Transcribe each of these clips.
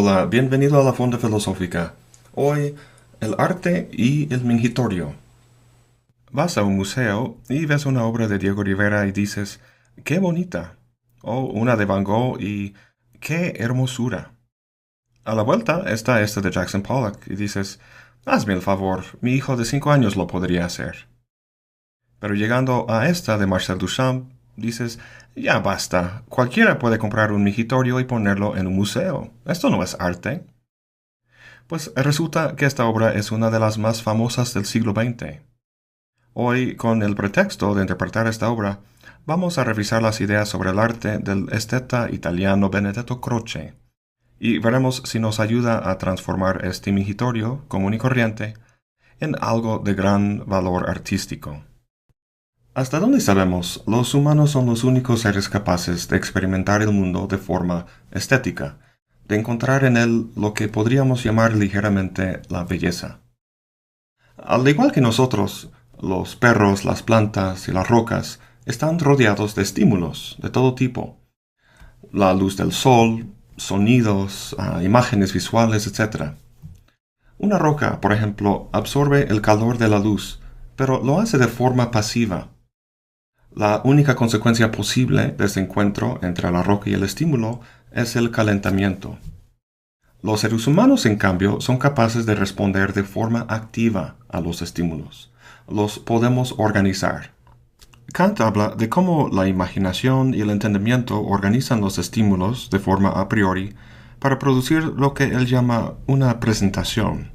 Hola, bienvenido a la Fonda Filosófica. Hoy, el arte y el mingitorio. Vas a un museo y ves una obra de Diego Rivera y dices, ¡qué bonita! O una de Van Gogh y ¡qué hermosura! A la vuelta está esta de Jackson Pollock y dices, hazme el favor, mi hijo de 5 años lo podría hacer. Pero llegando a esta de Marcel Duchamp, dices, ya basta, cualquiera puede comprar un mingitorio y ponerlo en un museo. Esto no es arte. Pues resulta que esta obra es una de las más famosas del siglo XX. Hoy, con el pretexto de interpretar esta obra, vamos a revisar las ideas sobre el arte del esteta italiano Benedetto Croce, y veremos si nos ayuda a transformar este mingitorio común y corriente en algo de gran valor artístico. Hasta donde sabemos, los humanos son los únicos seres capaces de experimentar el mundo de forma estética, de encontrar en él lo que podríamos llamar ligeramente la belleza. Al igual que nosotros, los perros, las plantas y las rocas están rodeados de estímulos de todo tipo. La luz del sol, sonidos, imágenes visuales, etc. Una roca, por ejemplo, absorbe el calor de la luz, pero lo hace de forma pasiva. La única consecuencia posible de este encuentro entre la roca y el estímulo es el calentamiento. Los seres humanos, en cambio, son capaces de responder de forma activa a los estímulos. Los podemos organizar. Kant habla de cómo la imaginación y el entendimiento organizan los estímulos de forma a priori para producir lo que él llama una presentación.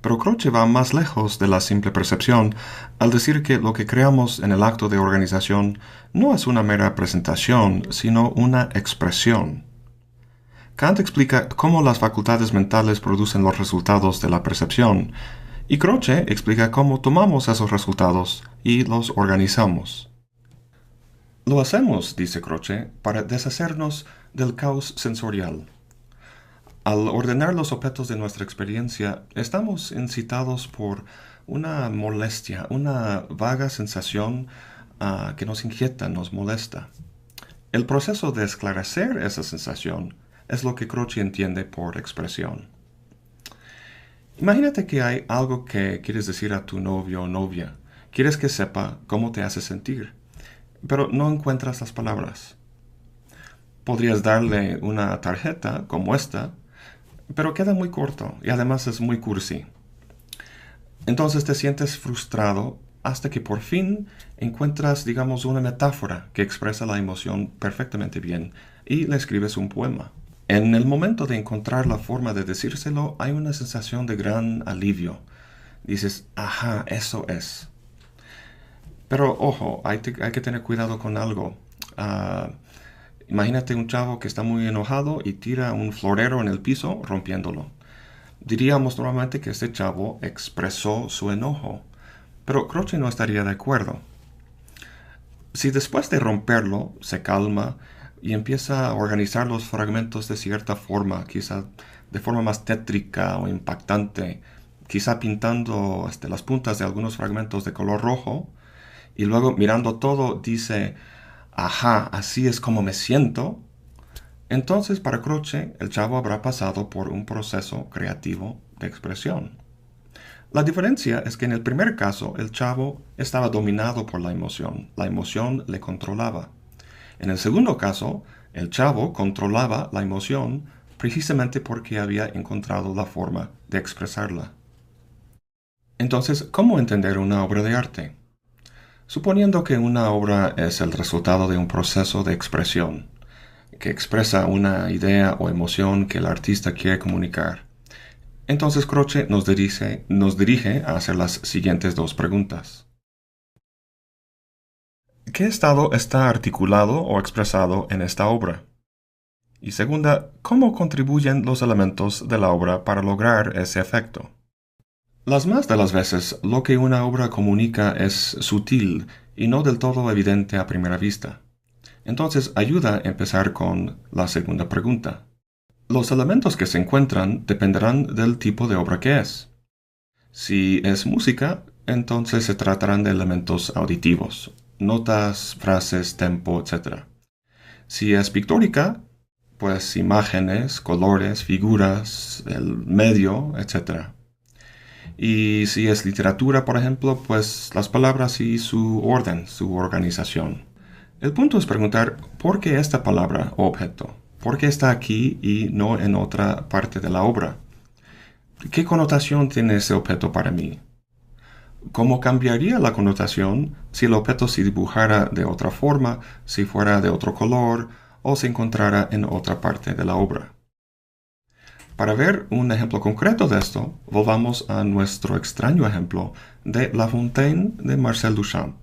Pero Croce va más lejos de la simple percepción al decir que lo que creamos en el acto de organización no es una mera presentación, sino una expresión. Kant explica cómo las facultades mentales producen los resultados de la percepción, y Croce explica cómo tomamos esos resultados y los organizamos. Lo hacemos, dice Croce, para deshacernos del caos sensorial. Al ordenar los objetos de nuestra experiencia, estamos incitados por una molestia, una vaga sensación que nos inquieta, nos molesta. El proceso de esclarecer esa sensación es lo que Croce entiende por expresión. Imagínate que hay algo que quieres decir a tu novio o novia. Quieres que sepa cómo te hace sentir, pero no encuentras las palabras. Podrías darle una tarjeta como esta, pero queda muy corto y además es muy cursi. Entonces te sientes frustrado hasta que por fin encuentras, digamos, una metáfora que expresa la emoción perfectamente bien y le escribes un poema. En el momento de encontrar la forma de decírselo hay una sensación de gran alivio. Dices, ajá, eso es. Pero ojo, hay que tener cuidado con algo. Ah, Imagínate un chavo que está muy enojado y tira un florero en el piso rompiéndolo. Diríamos normalmente que este chavo expresó su enojo, pero Croce no estaría de acuerdo. Si después de romperlo se calma y empieza a organizar los fragmentos de cierta forma, quizá de forma más tétrica o impactante, quizá pintando las puntas de algunos fragmentos de color rojo, y luego mirando todo dice, ajá, así es como me siento, entonces para Croce el chavo habrá pasado por un proceso creativo de expresión. La diferencia es que en el primer caso el chavo estaba dominado por la emoción le controlaba. En el segundo caso, el chavo controlaba la emoción precisamente porque había encontrado la forma de expresarla. Entonces, ¿cómo entender una obra de arte? Suponiendo que una obra es el resultado de un proceso de expresión, que expresa una idea o emoción que el artista quiere comunicar. Entonces Croce nos dirige a hacer las siguientes dos preguntas. ¿Qué estado está articulado o expresado en esta obra? Y segunda, ¿cómo contribuyen los elementos de la obra para lograr ese efecto? Las más de las veces, lo que una obra comunica es sutil y no del todo evidente a primera vista. Entonces ayuda a empezar con la segunda pregunta. Los elementos que se encuentran dependerán del tipo de obra que es. Si es música, entonces se tratarán de elementos auditivos, notas, frases, tempo, etc. Si es pictórica, pues imágenes, colores, figuras, el medio, etc. Y si es literatura, por ejemplo, pues las palabras y su orden, su organización. El punto es preguntar por qué esta palabra o objeto, por qué está aquí y no en otra parte de la obra. ¿Qué connotación tiene ese objeto para mí? ¿Cómo cambiaría la connotación si el objeto se dibujara de otra forma, si fuera de otro color o se encontrara en otra parte de la obra? Para ver un ejemplo concreto de esto, volvamos a nuestro extraño ejemplo de La Fontaine de Marcel Duchamp.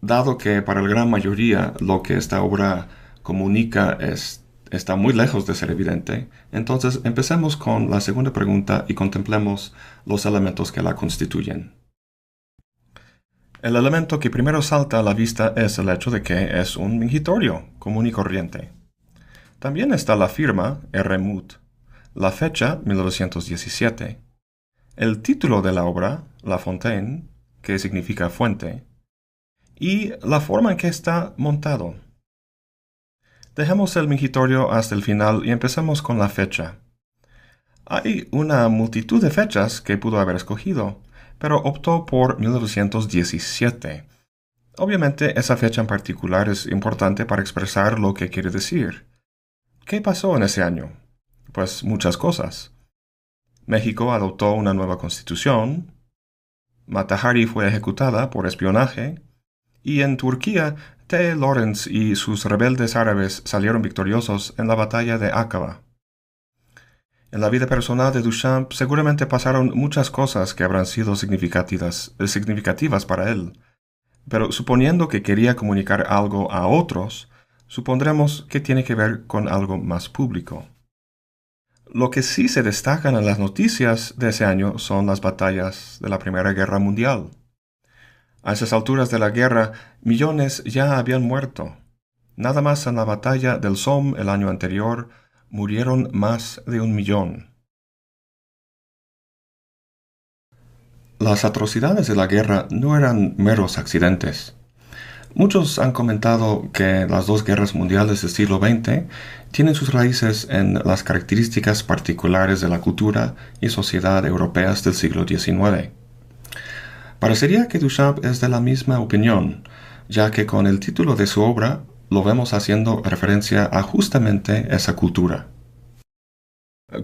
Dado que para la gran mayoría lo que esta obra comunica está muy lejos de ser evidente, entonces empecemos con la segunda pregunta y contemplemos los elementos que la constituyen. El elemento que primero salta a la vista es el hecho de que es un mingitorio común y corriente. También está la firma R. Mut, la fecha 1917, el título de la obra, La Fontaine, que significa fuente, y la forma en que está montado. Dejemos el mingitorio hasta el final y empecemos con la fecha. Hay una multitud de fechas que pudo haber escogido, pero optó por 1917. Obviamente esa fecha en particular es importante para expresar lo que quiere decir. ¿Qué pasó en ese año? Pues muchas cosas. México adoptó una nueva constitución, Mata Hari fue ejecutada por espionaje, y en Turquía T. Lawrence y sus rebeldes árabes salieron victoriosos en la batalla de Aqaba. En la vida personal de Duchamp seguramente pasaron muchas cosas que habrán sido significativas para él, pero suponiendo que quería comunicar algo a otros, supondremos que tiene que ver con algo más público. Lo que sí se destacan en las noticias de ese año son las batallas de la Primera Guerra Mundial. A esas alturas de la guerra, millones ya habían muerto. Nada más en la batalla del Somme el año anterior, murieron más de 1 millón. Las atrocidades de la guerra no eran meros accidentes. Muchos han comentado que las dos guerras mundiales del siglo XX tienen sus raíces en las características particulares de la cultura y sociedad europeas del siglo XIX. Parecería que Duchamp es de la misma opinión, ya que con el título de su obra lo vemos haciendo referencia a justamente esa cultura.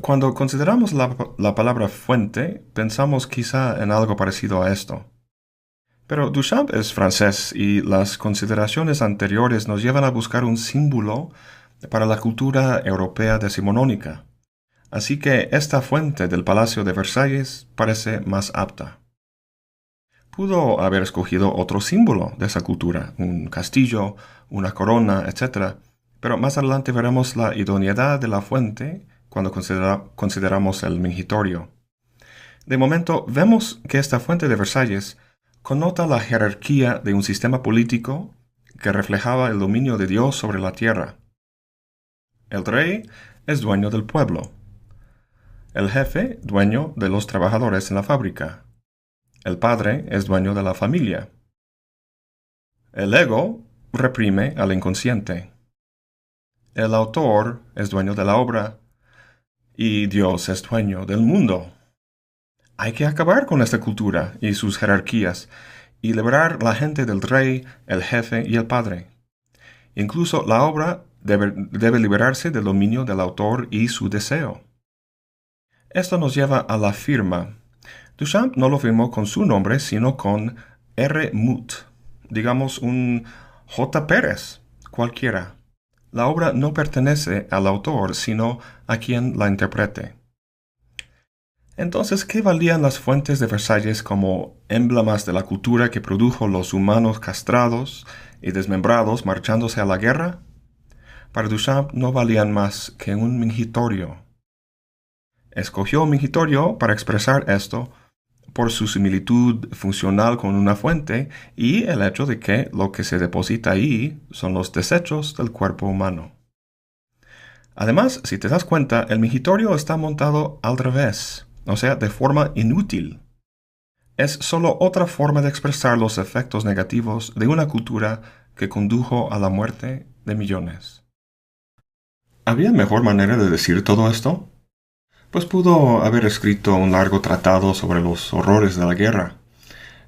Cuando consideramos la palabra fuente, pensamos quizá en algo parecido a esto. Pero Duchamp es francés y las consideraciones anteriores nos llevan a buscar un símbolo para la cultura europea decimonónica. Así que esta fuente del Palacio de Versalles parece más apta. Pudo haber escogido otro símbolo de esa cultura, un castillo, una corona, etc. Pero más adelante veremos la idoneidad de la fuente cuando consideramos el mingitorio. De momento, vemos que esta fuente de Versalles connota la jerarquía de un sistema político que reflejaba el dominio de Dios sobre la tierra. El rey es dueño del pueblo. El jefe, dueño de los trabajadores en la fábrica. El padre es dueño de la familia. El ego reprime al inconsciente. El autor es dueño de la obra y Dios es dueño del mundo. Hay que acabar con esta cultura y sus jerarquías y liberar la gente del rey, el jefe y el padre. Incluso la obra debe liberarse del dominio del autor y su deseo. Esto nos lleva a la firma. Duchamp no lo firmó con su nombre, sino con R. Mut, digamos un J. Pérez, cualquiera. La obra no pertenece al autor, sino a quien la interprete. Entonces, ¿qué valían las fuentes de Versalles como emblemas de la cultura que produjo los humanos castrados y desmembrados marchándose a la guerra? Para Duchamp no valían más que un mingitorio. Escogió un mingitorio para expresar esto por su similitud funcional con una fuente y el hecho de que lo que se deposita ahí son los desechos del cuerpo humano. Además, si te das cuenta, el mingitorio está montado al revés, o sea, de forma inútil. Es solo otra forma de expresar los efectos negativos de una cultura que condujo a la muerte de millones. ¿Había mejor manera de decir todo esto? Pues pudo haber escrito un largo tratado sobre los horrores de la guerra.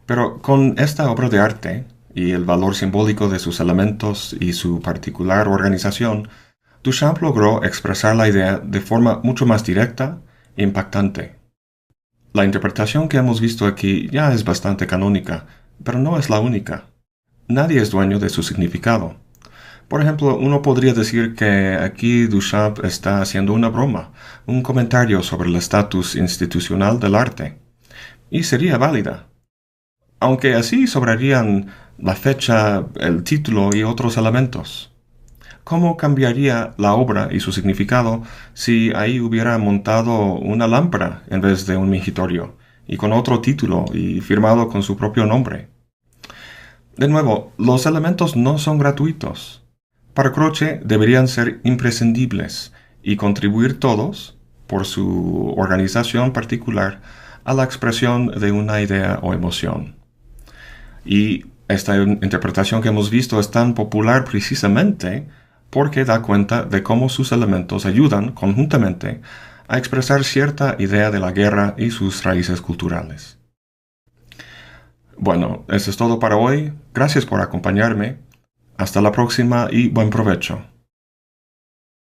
Pero con esta obra de arte, y el valor simbólico de sus elementos y su particular organización, Duchamp logró expresar la idea de forma mucho más directa e impactante. La interpretación que hemos visto aquí ya es bastante canónica, pero no es la única. Nadie es dueño de su significado. Por ejemplo, uno podría decir que aquí Duchamp está haciendo una broma, un comentario sobre el estatus institucional del arte. Y sería válida. Aunque así sobrarían la fecha, el título y otros elementos. ¿Cómo cambiaría la obra y su significado si ahí hubiera montado una lámpara en vez de un mingitorio, y con otro título y firmado con su propio nombre? De nuevo, los elementos no son gratuitos. Para Croce deberían ser imprescindibles y contribuir todos, por su organización particular, a la expresión de una idea o emoción. Y esta interpretación que hemos visto es tan popular precisamente porque da cuenta de cómo sus elementos ayudan conjuntamente a expresar cierta idea de la guerra y sus raíces culturales. Bueno, eso es todo para hoy. Gracias por acompañarme. Hasta la próxima y buen provecho.